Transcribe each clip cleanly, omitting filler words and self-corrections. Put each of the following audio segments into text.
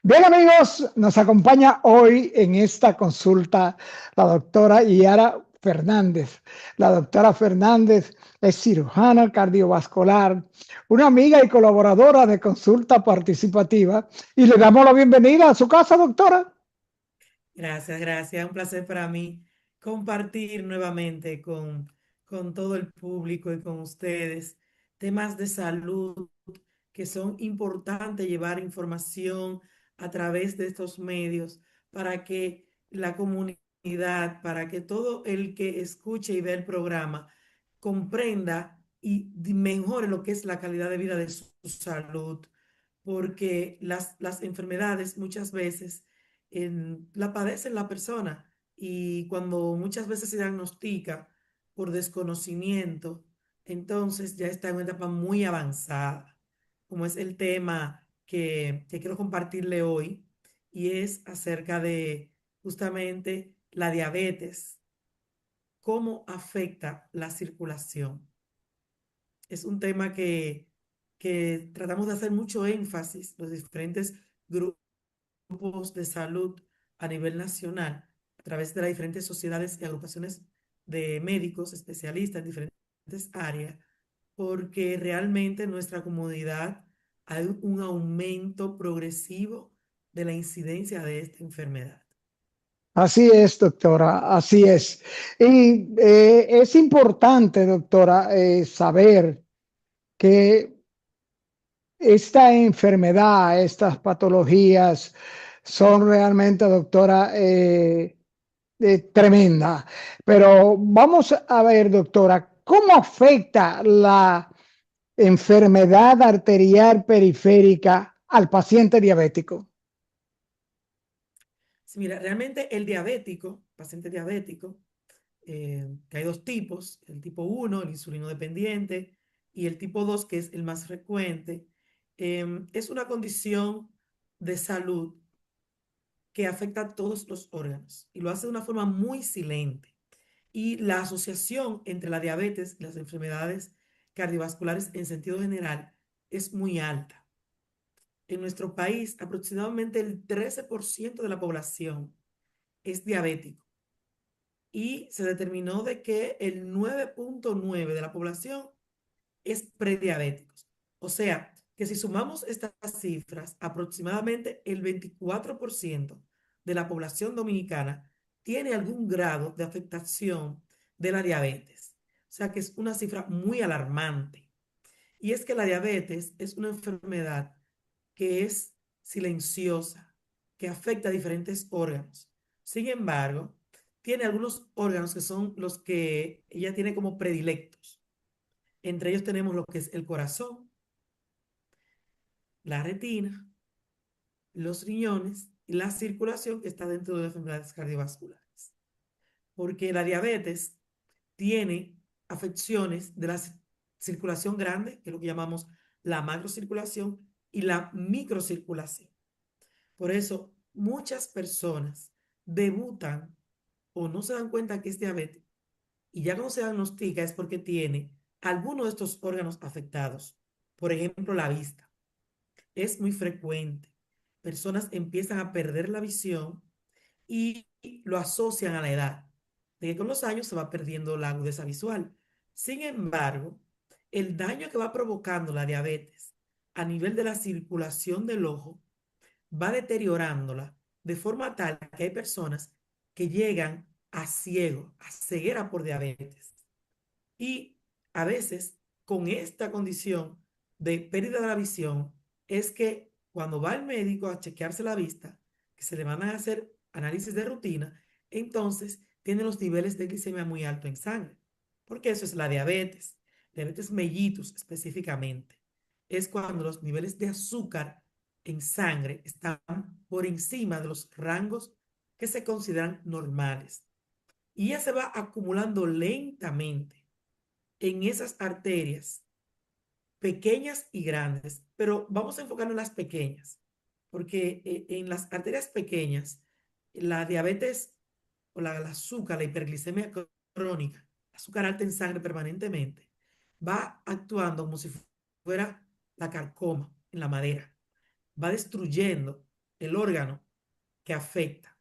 Bien, amigos, nos acompaña hoy en esta consulta la doctora Yara Fernández. La doctora Fernández es cirujana cardiovascular, una amiga y colaboradora de Consulta Participativa, y le damos la bienvenida a su casa, doctora. Gracias, gracias. Un placer para mí compartir nuevamente con todo el público y con ustedes temas de salud que son importantes llevar información a través de estos medios para que la comunidad, para que todo el que escuche y vea el programa comprenda y mejore lo que es la calidad de vida de su salud, porque las enfermedades muchas veces la padece la persona y cuando muchas veces se diagnostica por desconocimiento, entonces ya está en una etapa muy avanzada, como es el tema que quiero compartirle hoy, y es acerca de justamente la diabetes, cómo afecta la circulación. Es un tema que tratamos de hacer mucho énfasis, los diferentes grupos de salud a nivel nacional, a través de las diferentes sociedades y agrupaciones de médicos especialistas en diferentes áreas, porque realmente en nuestra comunidad hay un aumento progresivo de la incidencia de esta enfermedad. Así es, doctora, así es. Y es importante, doctora, saber que esta enfermedad, estas patologías son realmente, doctora, tremenda. Pero vamos a ver, doctora, ¿cómo afecta la enfermedad arterial periférica al paciente diabético? Sí, mira, realmente el diabético, paciente diabético, que hay dos tipos, el tipo uno, el insulino dependiente, y el tipo 2, que es el más frecuente, es una condición de salud que afecta a todos los órganos y lo hace de una forma muy silente. Y la asociación entre la diabetes y las enfermedades cardiovasculares en sentido general es muy alta. En nuestro país, aproximadamente el 13% de la población es diabético y se determinó de que el 9.9 de la población es prediabéticos. O sea, que si sumamos estas cifras, aproximadamente el 24% de la población dominicana tiene algún grado de afectación de la diabetes. O sea, que es una cifra muy alarmante. Y es que la diabetes es una enfermedad que es silenciosa, que afecta a diferentes órganos. Sin embargo, tiene algunos órganos que son los que ella tiene como predilectos. Entre ellos tenemos lo que es el corazón, la retina, los riñones y la circulación que está dentro de las enfermedades cardiovasculares. Porque la diabetes tiene afecciones de la circulación grande, que es lo que llamamos la macrocirculación, y la microcirculación. Por eso, muchas personas debutan o no se dan cuenta que es diabetes y ya cuando se diagnostica es porque tiene alguno de estos órganos afectados. Por ejemplo, la vista. Es muy frecuente. Personas empiezan a perder la visión y lo asocian a la edad, de que con los años se va perdiendo la agudeza visual. Sin embargo, el daño que va provocando la diabetes a nivel de la circulación del ojo va deteriorándola de forma tal que hay personas que llegan a ciego, a ceguera por diabetes. Y a veces con esta condición de pérdida de la visión es que cuando va el médico a chequearse la vista, que se le van a hacer análisis de rutina, entonces tiene los niveles de glicemia muy alto en sangre. Porque eso es la diabetes mellitus específicamente. Es cuando los niveles de azúcar en sangre están por encima de los rangos que se consideran normales. Y ya se va acumulando lentamente en esas arterias pequeñas y grandes, pero vamos a enfocarnos en las pequeñas, porque en las arterias pequeñas, la diabetes o el azúcar, la hiperglicemia crónica, azúcar alta en sangre permanentemente, va actuando como si fuera la carcoma en la madera, va destruyendo. el órgano que afecta.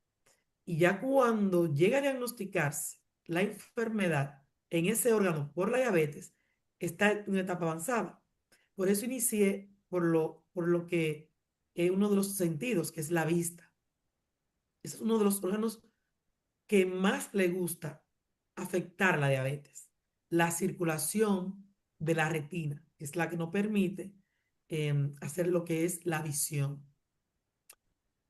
Y ya cuando llega a diagnosticarse la enfermedad en ese órgano por la diabetes, está en una etapa avanzada. Por eso inicié por lo que es uno de los sentidos, que es la vista. Ese es uno de los órganos que más le gusta afectar la diabetes. La circulación de la retina, que es la que nos permite hacer lo que es la visión.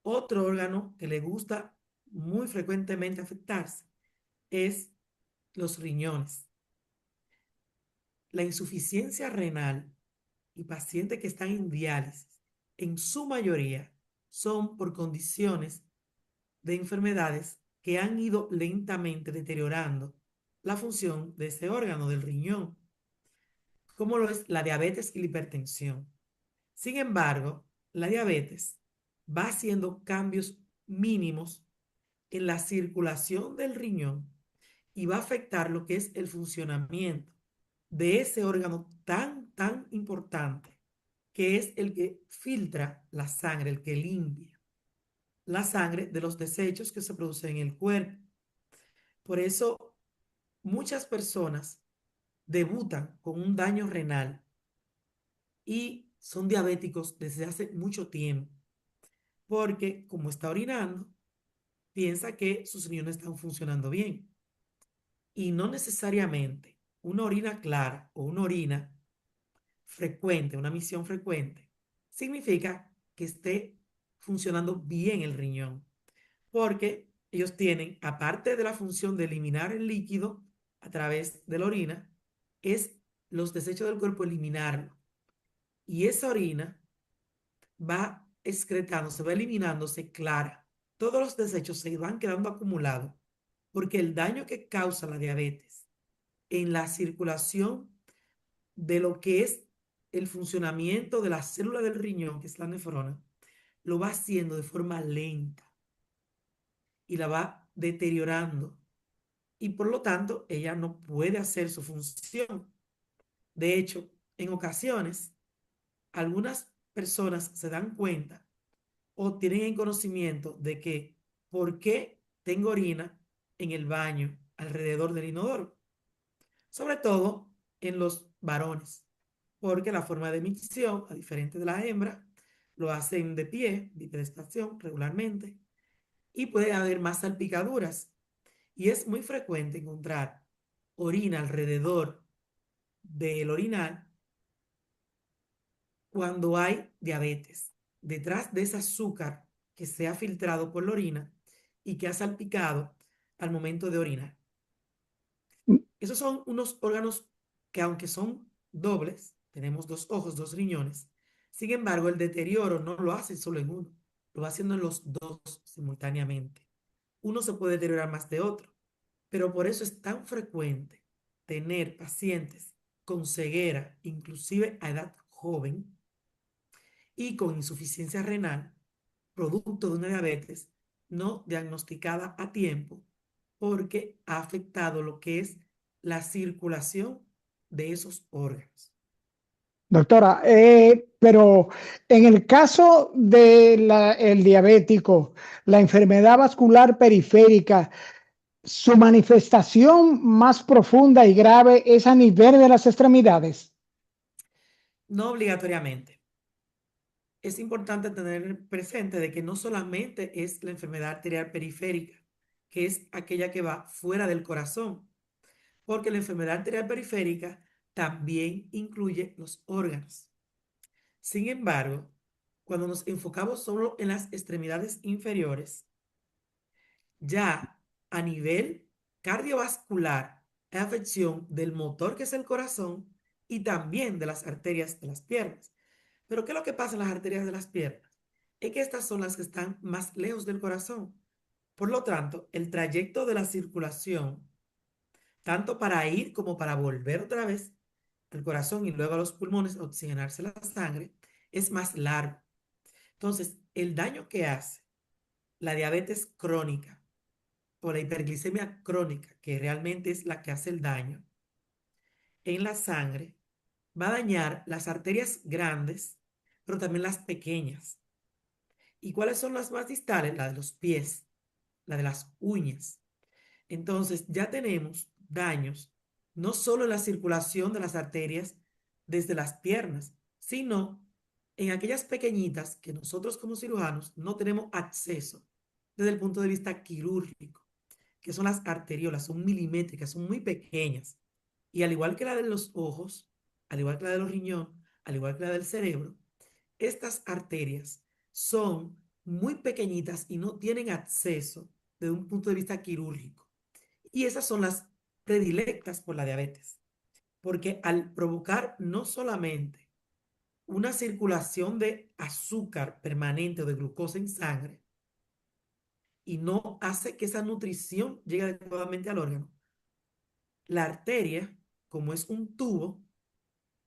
Otro órgano que le gusta muy frecuentemente afectarse es los riñones. La insuficiencia renal y pacientes que están en diálisis, en su mayoría, son por condiciones de enfermedades que han ido lentamente deteriorando la función de ese órgano del riñón, como lo es la diabetes y la hipertensión. Sin embargo, la diabetes va haciendo cambios mínimos en la circulación del riñón y va a afectar lo que es el funcionamiento de ese órgano tan importante, que es el que filtra la sangre, el que limpia la sangre de los desechos que se producen en el cuerpo. Por eso muchas personas debutan con un daño renal y son diabéticos desde hace mucho tiempo, porque como está orinando, piensa que sus riñones están funcionando bien. Y no necesariamente una orina clara o una orina frecuente, una misión frecuente, significa que esté funcionando bien el riñón, porque ellos tienen, aparte de la función de eliminar el líquido a través de la orina, es los desechos del cuerpo eliminarlo. Y esa orina va excretándose, va eliminándose clara. Todos los desechos se van quedando acumulados porque el daño que causa la diabetes en la circulación de lo que es el funcionamiento de la célula del riñón, que es la nefrona, lo va haciendo de forma lenta y la va deteriorando. Y por lo tanto, ella no puede hacer su función. De hecho, en ocasiones, algunas personas se dan cuenta o tienen en conocimiento de que por qué tengo orina en el baño alrededor del inodoro, sobre todo en los varones, porque la forma de emisión, a diferencia de la hembra, lo hacen de pie, bipedestación regularmente, y puede haber más salpicaduras. Y es muy frecuente encontrar orina alrededor del orinal cuando hay diabetes, detrás de ese azúcar que se ha filtrado por la orina y que ha salpicado al momento de orinar. Esos son unos órganos que aunque son dobles, tenemos dos ojos, dos riñones, sin embargo el deterioro no lo hace solo en uno, lo va haciendo en los dos simultáneamente. Uno se puede deteriorar más de otro, pero por eso es tan frecuente tener pacientes con ceguera, inclusive a edad joven, y con insuficiencia renal, producto de una diabetes no diagnosticada a tiempo, porque ha afectado lo que es la circulación de esos órganos. Doctora, pero en el caso del diabético, la enfermedad vascular periférica, su manifestación más profunda y grave es a nivel de las extremidades. No obligatoriamente. Es importante tener presente de que no solamente es la enfermedad arterial periférica, que es aquella que va fuera del corazón, porque la enfermedad arterial periférica también incluye los órganos. Sin embargo, cuando nos enfocamos solo en las extremidades inferiores, ya a nivel cardiovascular, hay afección del motor que es el corazón y también de las arterias de las piernas. Pero ¿qué es lo que pasa en las arterias de las piernas? Es que estas son las que están más lejos del corazón. Por lo tanto, el trayecto de la circulación, tanto para ir como para volver otra vez al corazón y luego a los pulmones a oxigenarse la sangre, es más largo. Entonces, el daño que hace la diabetes crónica o la hiperglicemia crónica, que realmente es la que hace el daño en la sangre, va a dañar las arterias grandes, pero también las pequeñas. ¿Y cuáles son las más distales? La de los pies, la de las uñas. Entonces ya tenemos daños no solo en la circulación de las arterias desde las piernas, sino en aquellas pequeñitas que nosotros como cirujanos no tenemos acceso desde el punto de vista quirúrgico, que son las arteriolas, son milimétricas, son muy pequeñas. Y al igual que la de los ojos, al igual que la de los riñones, al igual que la del cerebro, estas arterias son muy pequeñitas y no tienen acceso desde un punto de vista quirúrgico. Y esas son las predilectas por la diabetes, porque al provocar no solamente una circulación de azúcar permanente o de glucosa en sangre y no hace que esa nutrición llegue adecuadamente al órgano, la arteria, como es un tubo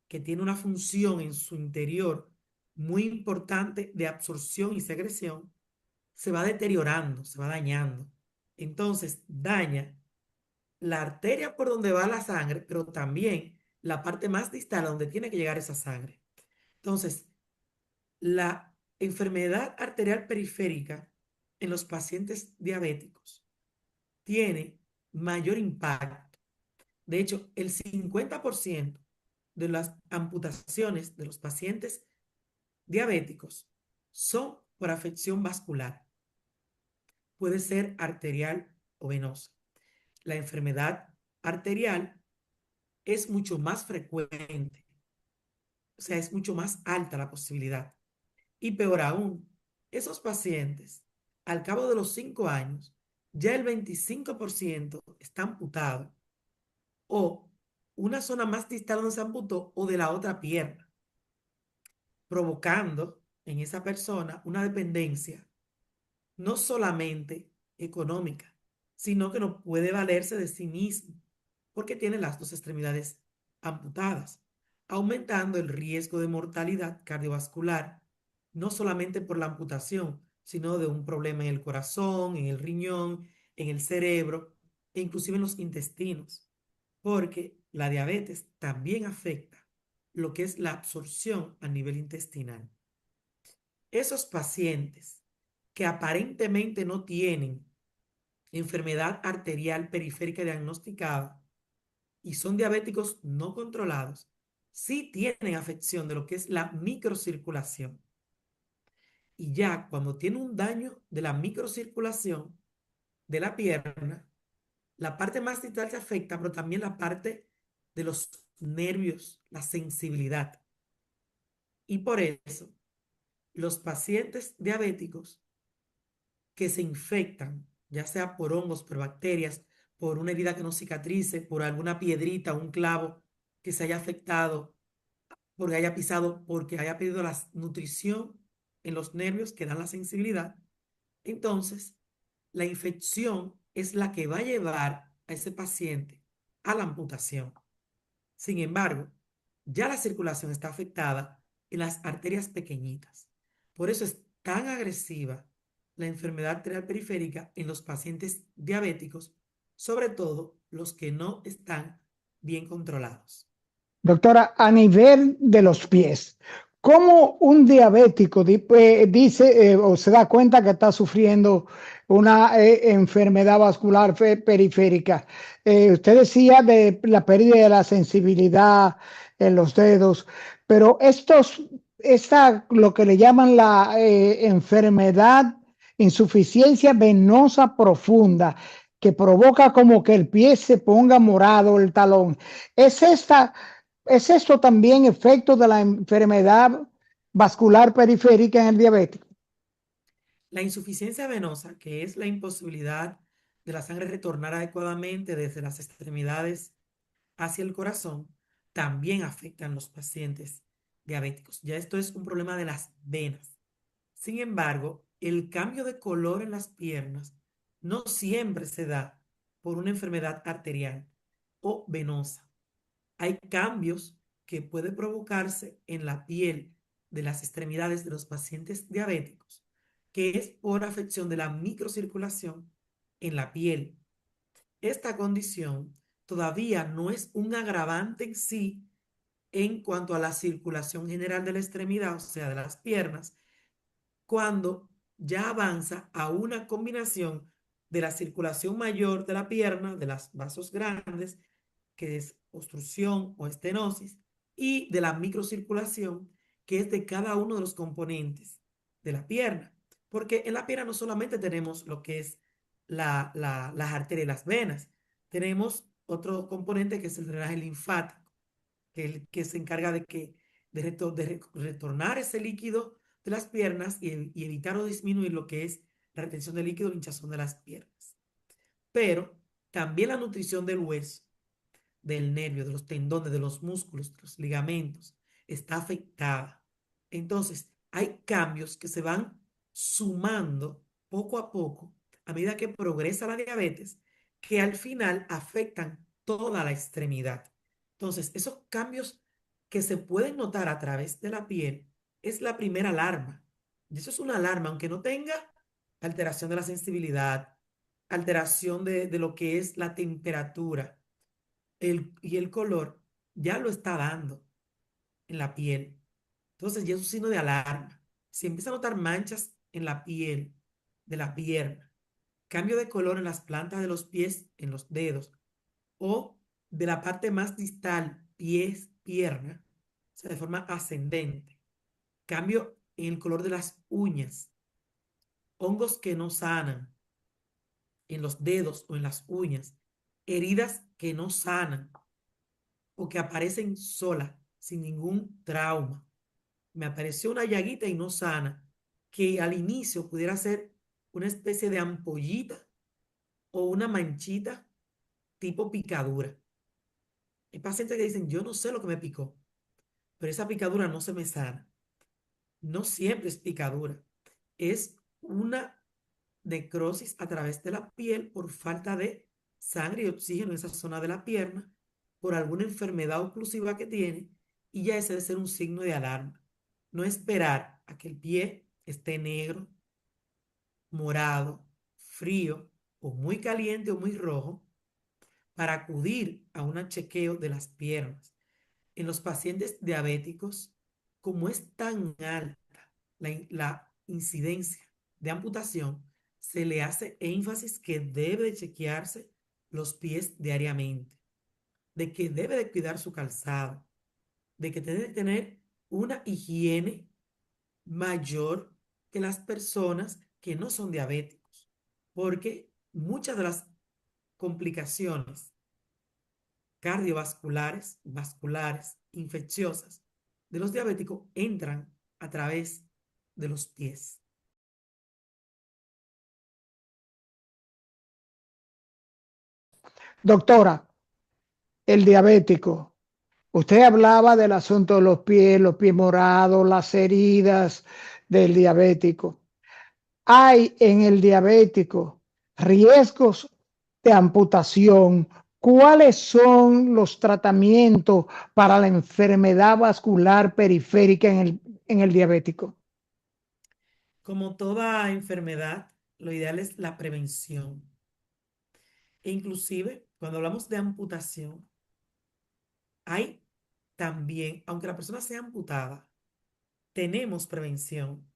que tiene una función en su interior muy importante de absorción y secreción, se va deteriorando, se va dañando. Entonces daña la arteria por donde va la sangre, pero también la parte más distal a donde tiene que llegar esa sangre. Entonces, la enfermedad arterial periférica en los pacientes diabéticos tiene mayor impacto. De hecho, el 50% de las amputaciones de los pacientes diabéticos son por afección vascular. Puede ser arterial o venosa. La enfermedad arterial es mucho más frecuente, o sea, es mucho más alta la posibilidad. Y peor aún, esos pacientes, al cabo de los 5 años, ya el 25% está amputado o una zona más distal donde se amputó o de la otra pierna, provocando en esa persona una dependencia no solamente económica, sino que no puede valerse de sí mismo, porque tiene las dos extremidades amputadas, aumentando el riesgo de mortalidad cardiovascular, no solamente por la amputación, sino de un problema en el corazón, en el riñón, en el cerebro e inclusive en los intestinos, porque la diabetes también afecta lo que es la absorción a nivel intestinal. Esos pacientes que aparentemente no tienen enfermedad arterial periférica diagnosticada y son diabéticos no controlados, sí tienen afección de lo que es la microcirculación. Y ya cuando tiene un daño de la microcirculación de la pierna, la parte más distal se afecta, pero también la parte de los nervios, la sensibilidad. Y por eso, los pacientes diabéticos que se infectan, ya sea por hongos, por bacterias, por una herida que no cicatrice, por alguna piedrita, un clavo que se haya afectado, porque haya pisado, porque haya perdido la nutrición en los nervios que dan la sensibilidad, entonces la infección es la que va a llevar a ese paciente a la amputación. Sin embargo, ya la circulación está afectada en las arterias pequeñitas. Por eso es tan agresiva la enfermedad arterial periférica en los pacientes diabéticos, sobre todo los que no están bien controlados. Doctora, a nivel de los pies, ¿cómo un diabético dice o se da cuenta que está sufriendo una enfermedad vascular periférica? Usted decía de la pérdida de la sensibilidad en los dedos, pero lo que le llaman la enfermedad insuficiencia venosa profunda, que provoca como que el pie se ponga morado, el talón. ¿Es esta ¿Es esto también efecto de la enfermedad vascular periférica en el diabético? La insuficiencia venosa, que es la imposibilidad de la sangre retornar adecuadamente desde las extremidades hacia el corazón, también afecta a los pacientes diabéticos. Ya esto es un problema de las venas. Sin embargo, el cambio de color en las piernas no siempre se da por una enfermedad arterial o venosa. Hay cambios que pueden provocarse en la piel de las extremidades de los pacientes diabéticos, que es por afección de la microcirculación en la piel. Esta condición todavía no es un agravante en sí en cuanto a la circulación general de la extremidad, o sea, de las piernas, cuando ya avanza a una combinación de la circulación mayor de la pierna, de los vasos grandes, que es obstrucción o estenosis, y de la microcirculación, que es de cada uno de los componentes de la pierna. Porque en la pierna no solamente tenemos lo que es las arterias y las venas, tenemos otro componente que es el drenaje linfático, que se encarga de retornar ese líquido de las piernas y evitar o disminuir lo que es la retención de líquido, la hinchazón de las piernas. Pero también la nutrición del hueso, del nervio, de los tendones, de los músculos, de los ligamentos, está afectada. Entonces, hay cambios que se van sumando poco a poco a medida que progresa la diabetes, que al final afectan toda la extremidad. Entonces, esos cambios que se pueden notar a través de la piel es la primera alarma. Y eso es una alarma, aunque no tenga alteración de la sensibilidad, alteración de lo que es la temperatura y el color, ya lo está dando en la piel. Entonces ya es un signo de alarma. Si empieza a notar manchas en la piel de la pierna, cambio de color en las plantas de los pies, en los dedos, o de la parte más distal, pies, pierna, o sea, de forma ascendente, cambio en el color de las uñas, hongos que no sanan en los dedos o en las uñas, heridas que no sanan o que aparecen solas, sin ningún trauma. Me apareció una llaguita y no sana, que al inicio pudiera ser una especie de ampollita o una manchita tipo picadura. Hay pacientes que dicen, yo no sé lo que me picó, pero esa picadura no se me sana. No siempre es picadura, es una necrosis a través de la piel por falta de sangre y oxígeno en esa zona de la pierna, por alguna enfermedad oclusiva que tiene, y ya ese debe ser un signo de alarma. No esperar a que el pie esté negro, morado, frío, o muy caliente o muy rojo, para acudir a un chequeo de las piernas. En los pacientes diabéticos, como es tan alta la incidencia de amputación, se le hace énfasis que debe de chequearse los pies diariamente, de que debe de cuidar su calzado, de que debe de tener una higiene mayor que las personas que no son diabéticos, porque muchas de las complicaciones cardiovasculares, vasculares, infecciosas de los diabéticos entran a través de los pies. Doctora, el diabético. Usted hablaba del asunto de los pies morados, las heridas del diabético. Hay en el diabético riesgos de amputación. ¿Cuáles son los tratamientos para la enfermedad vascular periférica en el diabético? Como toda enfermedad, lo ideal es la prevención. E inclusive, cuando hablamos de amputación, hay también, aunque la persona sea amputada, tenemos prevención,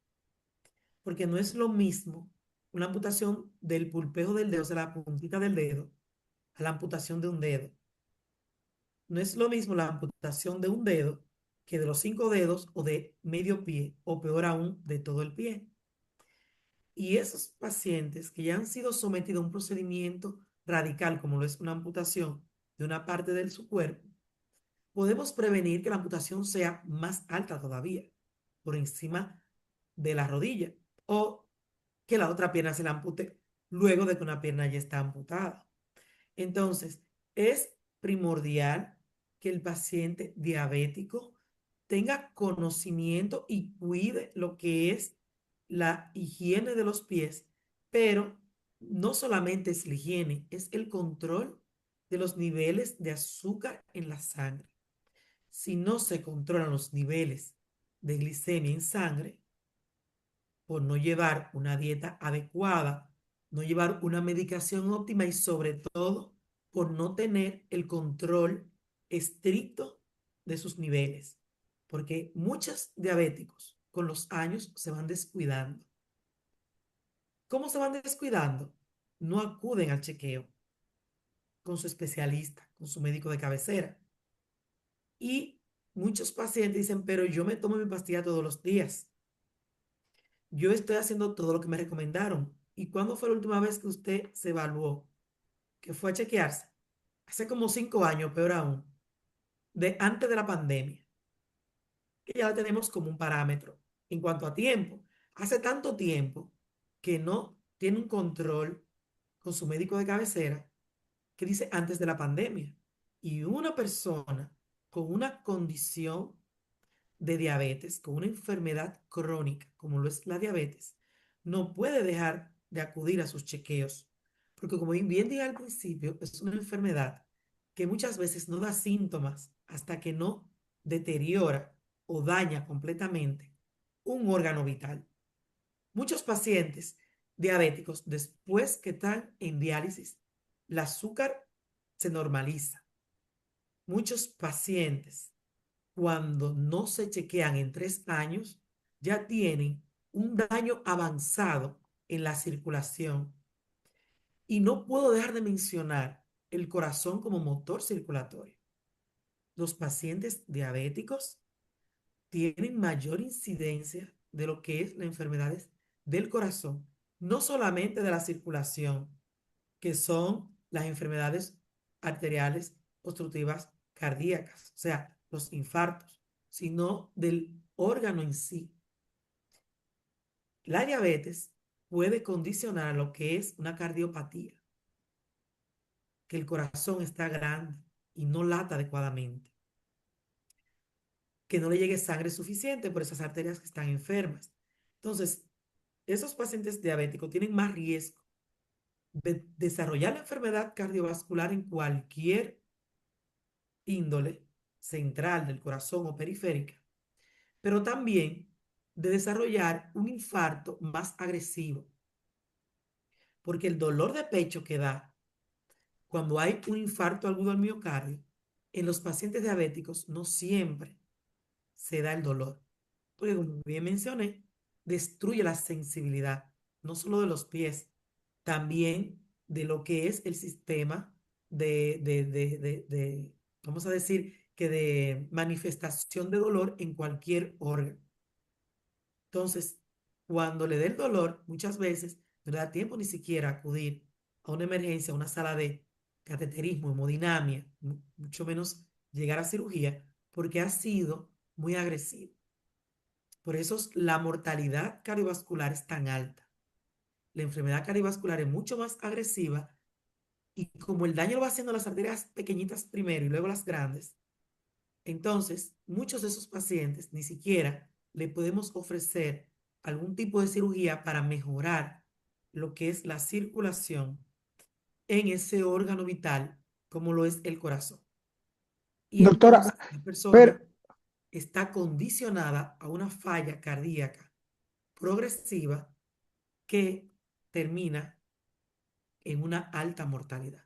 porque no es lo mismo una amputación del pulpejo del dedo, o sea, la puntita del dedo, a la amputación de un dedo. No es lo mismo la amputación de un dedo que de los 5 dedos o de medio pie, o peor aún, de todo el pie. Y esos pacientes que ya han sido sometidos a un procedimiento radical, como lo es una amputación de una parte de su cuerpo, podemos prevenir que la amputación sea más alta todavía, por encima de la rodilla, o que la otra pierna se la ampute luego de que una pierna ya está amputada. Entonces, es primordial que el paciente diabético tenga conocimiento y cuide lo que es la higiene de los pies, pero no solamente es la higiene, es el control de los niveles de azúcar en la sangre. Si no se controlan los niveles de glicemia en sangre, por no llevar una dieta adecuada, no llevar una medicación óptima y sobre todo por no tener el control estricto de sus niveles. Porque muchos diabéticos con los años se van descuidando ¿Cómo se van descuidando? No acuden al chequeo con su especialista, con su médico de cabecera. Y muchos pacientes dicen, pero yo me tomo mi pastilla todos los días. Yo estoy haciendo todo lo que me recomendaron. ¿Y cuándo fue la última vez que usted se evaluó? Que fue a chequearse. Hace como 5 años, peor aún, antes de la pandemia, que ya la tenemos como un parámetro. En cuanto a tiempo, hace tanto tiempo que no tiene un control con su médico de cabecera que dice antes de la pandemia. Y una persona con una condición de diabetes, con una enfermedad crónica, como lo es la diabetes, no puede dejar de acudir a sus chequeos, porque como bien dije al principio, es una enfermedad que muchas veces no da síntomas hasta que no deteriora o daña completamente un órgano vital. Muchos pacientes diabéticos, después que están en diálisis, el azúcar se normaliza. Muchos pacientes cuando no se chequean en 3 años, ya tienen un daño avanzado en la circulación. Y no puedo dejar de mencionar el corazón como motor circulatorio. Los pacientes diabéticos tienen mayor incidencia de lo que es las enfermedades del corazón, no solamente de la circulación, que son las enfermedades arteriales obstructivas cardíacas, o sea, los infartos, sino del órgano en sí. La diabetes puede condicionar lo que es una cardiopatía, que el corazón está grande y no lata adecuadamente, que no le llegue sangre suficiente por esas arterias que están enfermas. Entonces, esos pacientes diabéticos tienen más riesgo de desarrollar la enfermedad cardiovascular en cualquier índole central del corazón o periférica, pero también de desarrollar un infarto más agresivo, porque el dolor de pecho que da cuando hay un infarto agudo al miocardio, en los pacientes diabéticos no siempre se da el dolor, porque como bien mencioné, destruye la sensibilidad, no solo de los pies, también de lo que es el sistema vamos a decir, que de manifestación de dolor en cualquier órgano. Entonces, cuando le dé el dolor, muchas veces no le da tiempo ni siquiera a acudir a una emergencia, a una sala de cateterismo, hemodinamia, mucho menos llegar a cirugía, porque ha sido muy agresivo. Por eso la mortalidad cardiovascular es tan alta. La enfermedad cardiovascular es mucho más agresiva y como el daño lo va haciendo las arterias pequeñitas primero y luego las grandes, entonces muchos de esos pacientes ni siquiera le podemos ofrecer algún tipo de cirugía para mejorar lo que es la circulación en ese órgano vital como lo es el corazón. Y Doctora, entonces la pero persona está condicionada a una falla cardíaca progresiva que termina en una alta mortalidad.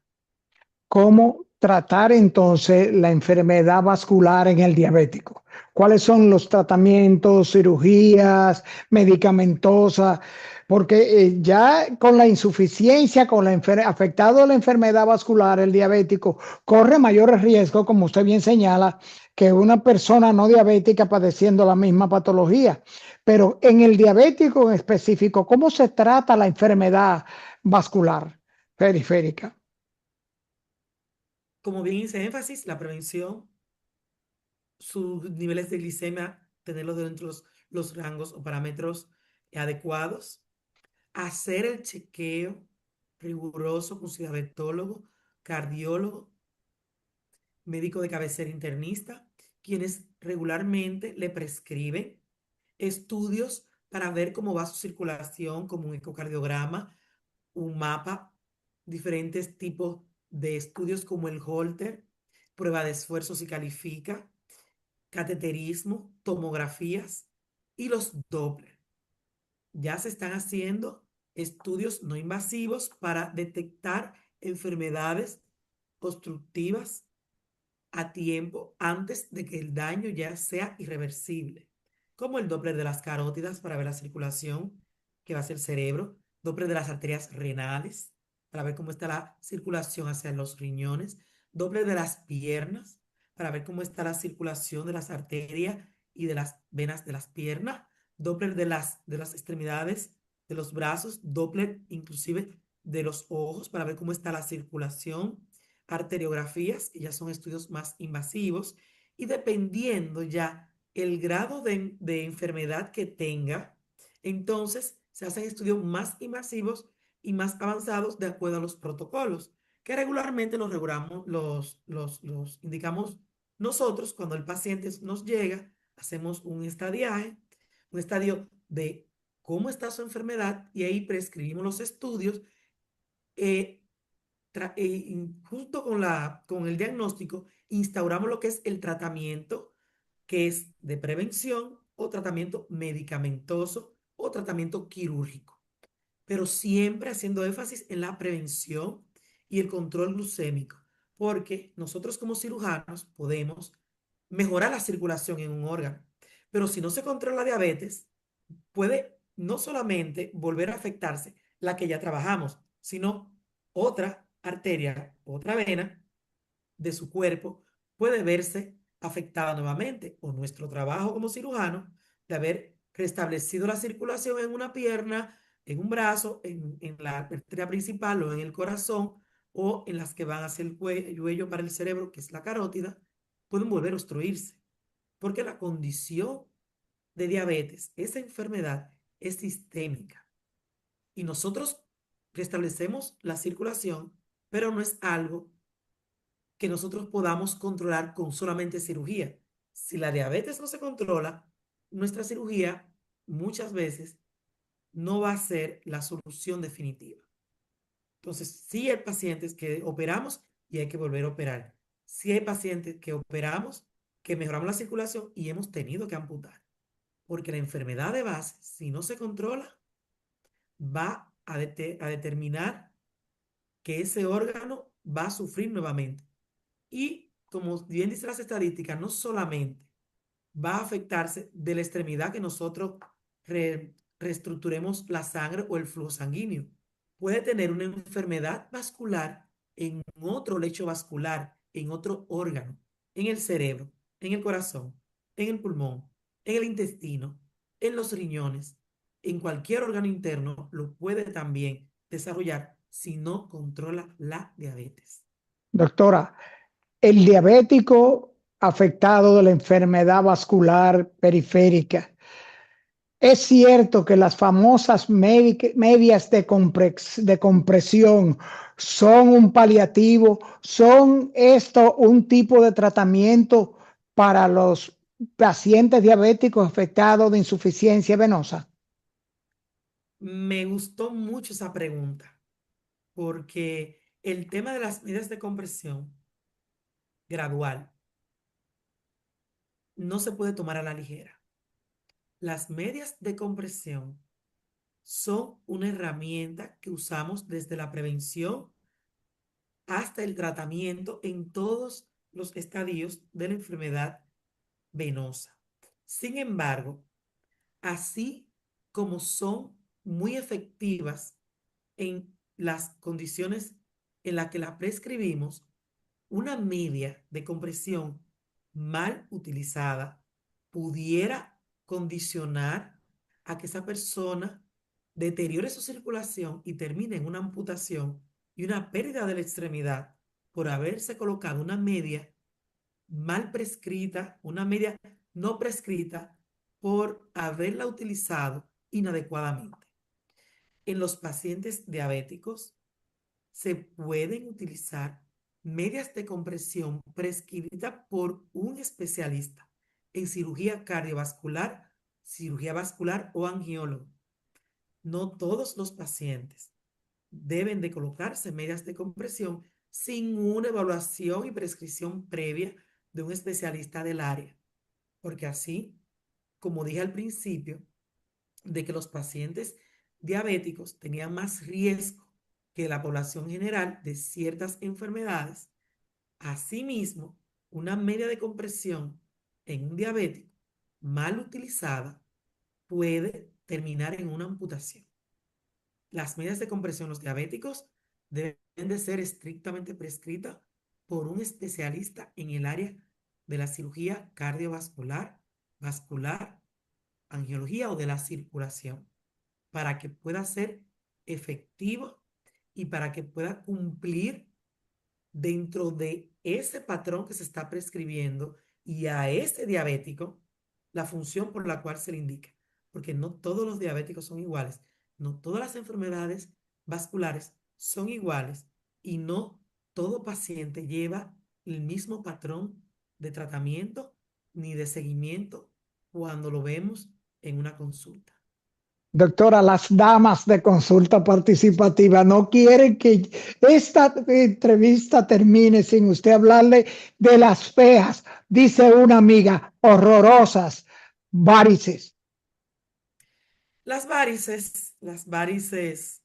¿cómo tratar entonces la enfermedad vascular en el diabético? ¿Cuáles son los tratamientos, cirugías, medicamentosas? Porque ya con la insuficiencia, con afectado la enfermedad vascular, el diabético corre mayores riesgos, como usted bien señala, que una persona no diabética padeciendo la misma patología. Pero en el diabético en específico, ¿cómo se trata la enfermedad vascular periférica? Como bien hice énfasis, la prevención, sus niveles de glicemia, tenerlos dentro de los rangos o parámetros adecuados, hacer el chequeo riguroso con su diabetólogo, cardiólogo, médico de cabecera internista, quienes regularmente le prescriben estudios para ver cómo va su circulación, como un ecocardiograma, un mapa, diferentes tipos de estudios como el Holter, prueba de esfuerzo si califica, cateterismo, tomografías y los Doppler. Ya se están haciendo estudios no invasivos para detectar enfermedades obstructivas a tiempo antes de que el daño ya sea irreversible, como el Doppler de las carótidas para ver la circulación que va hacia el cerebro, Doppler de las arterias renales, para ver cómo está la circulación hacia los riñones. Doppler de las piernas, para ver cómo está la circulación de las arterias y de las venas de las piernas. Doppler de las extremidades de los brazos. Doppler inclusive de los ojos, para ver cómo está la circulación. Arteriografías, que ya son estudios más invasivos. Y dependiendo ya el grado de enfermedad que tenga, entonces se hacen estudios más invasivos y más avanzados de acuerdo a los protocolos, que regularmente los indicamos nosotros cuando el paciente nos llega, hacemos un estadiaje, un estadio de cómo está su enfermedad y ahí prescribimos los estudios. eh, Junto con el diagnóstico, instauramos lo que es el tratamiento, que es de prevención o tratamiento medicamentoso o tratamiento quirúrgico, pero siempre haciendo énfasis en la prevención y el control glucémico, porque nosotros como cirujanos podemos mejorar la circulación en un órgano, pero si no se controla la diabetes, puede no solamente volver a afectarse la que ya trabajamos, sino otra arteria, otra vena de su cuerpo puede verse afectada nuevamente, o nuestro trabajo como cirujano de haber restablecido la circulación en una pierna, en un brazo, en la arteria principal o en el corazón, o en las que van hacia el cuello para el cerebro, que es la carótida, pueden volver a obstruirse, porque la condición de diabetes, esa enfermedad, es sistémica. Y nosotros restablecemos la circulación, pero no es algo que nosotros podamos controlar con solamente cirugía. Si la diabetes no se controla, nuestra cirugía muchas veces no va a ser la solución definitiva. Entonces, sí hay pacientes que operamos y hay que volver a operar. Sí hay pacientes que operamos, que mejoramos la circulación y hemos tenido que amputar. Porque la enfermedad de base, si no se controla, va a determinar que ese órgano va a sufrir nuevamente. Y como bien dice las estadísticas, no solamente va a afectarse de la extremidad que nosotros reestructuremos la sangre o el flujo sanguíneo. Puede tener una enfermedad vascular en otro lecho vascular, en otro órgano, en el cerebro, en el corazón, en el pulmón, en el intestino, en los riñones, en cualquier órgano interno, lo puede también desarrollar si no controla la diabetes. Doctora, el diabético afectado de la enfermedad vascular periférica. Es cierto que las famosas medias de compresión son un paliativo, son esto un tipo de tratamiento para los pacientes diabéticos afectados de insuficiencia venosa. Me gustó mucho esa pregunta porque el tema de las medidas de compresión gradual no se puede tomar a la ligera. Las medias de compresión son una herramienta que usamos desde la prevención hasta el tratamiento en todos los estadios de la enfermedad venosa. Sin embargo, así como son muy efectivas en las condiciones en las que la prescribimos, una media de compresión mal utilizada pudiera condicionar a que esa persona deteriore su circulación y termine en una amputación y una pérdida de la extremidad por haberse colocado una media mal prescrita, una media no prescrita por haberla utilizado inadecuadamente. En los pacientes diabéticos se pueden utilizar medias de compresión prescritas por un especialista en cirugía cardiovascular, cirugía vascular o angiólogo. No todos los pacientes deben de colocarse medias de compresión sin una evaluación y prescripción previa de un especialista del área, porque así, como dije al principio, de que los pacientes diabéticos tenían más riesgo que la población general de ciertas enfermedades. Asimismo, una media de compresión en un diabético mal utilizada puede terminar en una amputación. las medidas de compresión, los diabéticos, deben de ser estrictamente prescritas por un especialista en el área de la cirugía cardiovascular, vascular, angiología o de la circulación, para que pueda ser efectivo y para que pueda cumplir dentro de ese patrón que se está prescribiendo y a ese diabético la función por la cual se le indica. Porque no todos los diabéticos son iguales, no todas las enfermedades vasculares son iguales y no todo paciente lleva el mismo patrón de tratamiento ni de seguimiento cuando lo vemos en una consulta. Doctora, las damas de consulta participativa no quieren que esta entrevista termine sin usted hablarle de las feas, dice una amiga, horrorosas varices. Las varices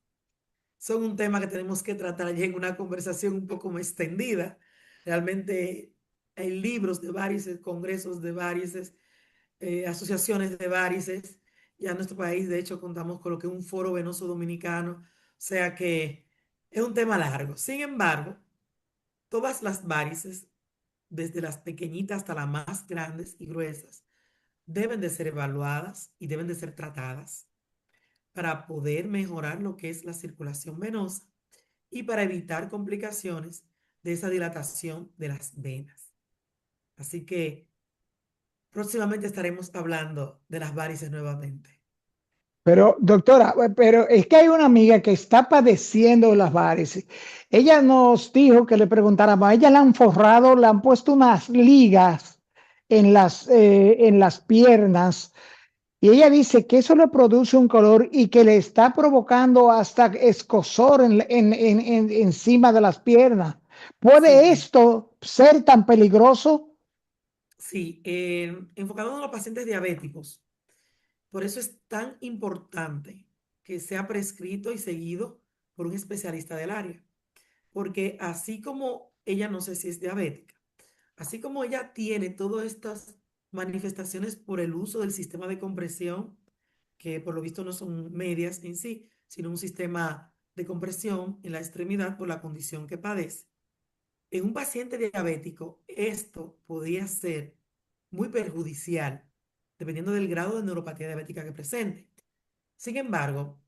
son un tema que tenemos que tratar ya en una conversación un poco más extendida. Realmente hay libros de varices, congresos de varices, asociaciones de varices. Ya en nuestro país, de hecho, contamos con lo que es un foro venoso dominicano. O sea que es un tema largo. Sin embargo, todas las varices, desde las pequeñitas hasta las más grandes y gruesas, deben de ser evaluadas y deben de ser tratadas para poder mejorar lo que es la circulación venosa y para evitar complicaciones de esa dilatación de las venas. Así que próximamente estaremos hablando de las varices nuevamente. Pero, doctora, pero es que hay una amiga que está padeciendo las varices. Ella nos dijo que le preguntáramos, a ella le han forrado, le han puesto unas ligas en las piernas y ella dice que eso le produce un color y que le está provocando hasta escozor encima de las piernas. ¿Puede Sí, esto ser tan peligroso? sí, enfocado en los pacientes diabéticos. Por eso es tan importante que sea prescrito y seguido por un especialista del área. Porque así como ella no sé si es diabética, así como ella tiene todas estas manifestaciones por el uso del sistema de compresión, que por lo visto no son medias en sí, sino un sistema de compresión en la extremidad por la condición que padece. En un paciente diabético, esto podría ser muy perjudicial, dependiendo del grado de neuropatía diabética que presente. Sin embargo,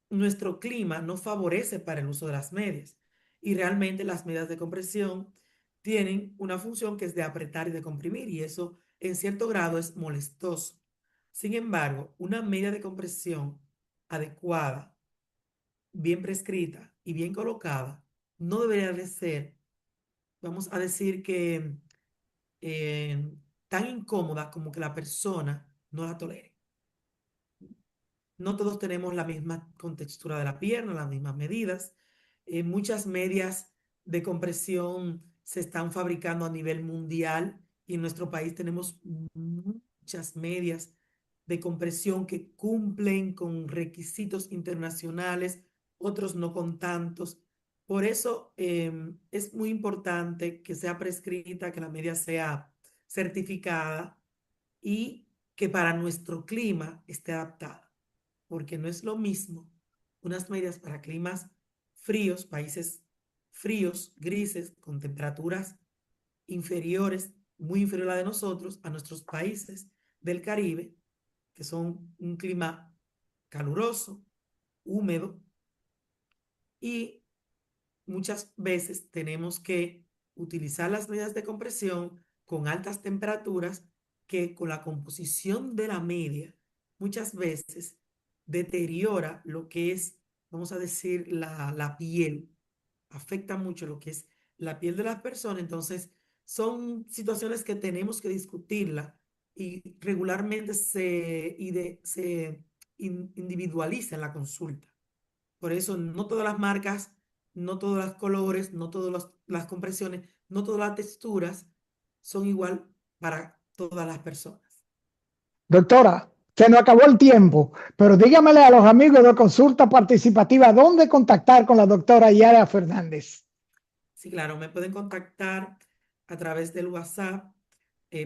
nuestro clima no favorece para el uso de las medias y realmente las medias de compresión tienen una función que es de apretar y de comprimir y eso en cierto grado es molestoso. Sin embargo, una media de compresión adecuada, bien prescrita y bien colocada no debería de ser, vamos a decir que eh, tan incómoda como que la persona no la tolere. No todos tenemos la misma contextura de la pierna, las mismas medidas. Muchas medias de compresión se están fabricando a nivel mundial y en nuestro país tenemos muchas medias de compresión que cumplen con requisitos internacionales, otros no con tantos. Por eso es muy importante que sea prescrita, que la media sea certificada y que para nuestro clima esté adaptada porque no es lo mismo unas medias para climas fríos, países fríos, grises, con temperaturas inferiores, muy inferior a la de nosotros, a nuestros países del Caribe, que son un clima caluroso, húmedo, y muchas veces tenemos que utilizar las medidas de compresión con altas temperaturas que con la composición de la media muchas veces deteriora lo que es, vamos a decir, la piel, afecta mucho lo que es la piel de las personas. Entonces, son situaciones que tenemos que discutirla y regularmente se individualiza en la consulta. Por eso no todas las marcas, no todos los colores, no todas las compresiones, no todas las texturas son igual para todas las personas. Doctora, se nos acabó el tiempo, pero dígamele a los amigos de consulta participativa dónde contactar con la doctora Yara Fernández. Sí, claro, me pueden contactar a través del WhatsApp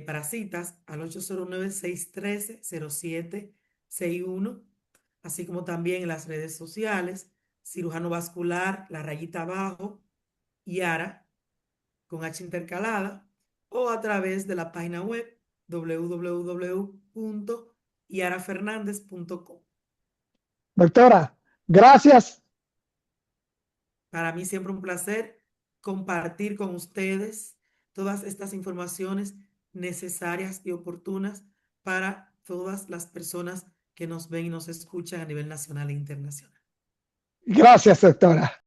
para citas al 809-613-0761, así como también en las redes sociales cirujano vascular, la rayita abajo, Yara, con H intercalada, o a través de la página web www.yarafernandez.com. Doctora, gracias. Para mí siempre un placer compartir con ustedes todas estas informaciones necesarias y oportunas para todas las personas que nos ven y nos escuchan a nivel nacional e internacional. Gracias, doctora.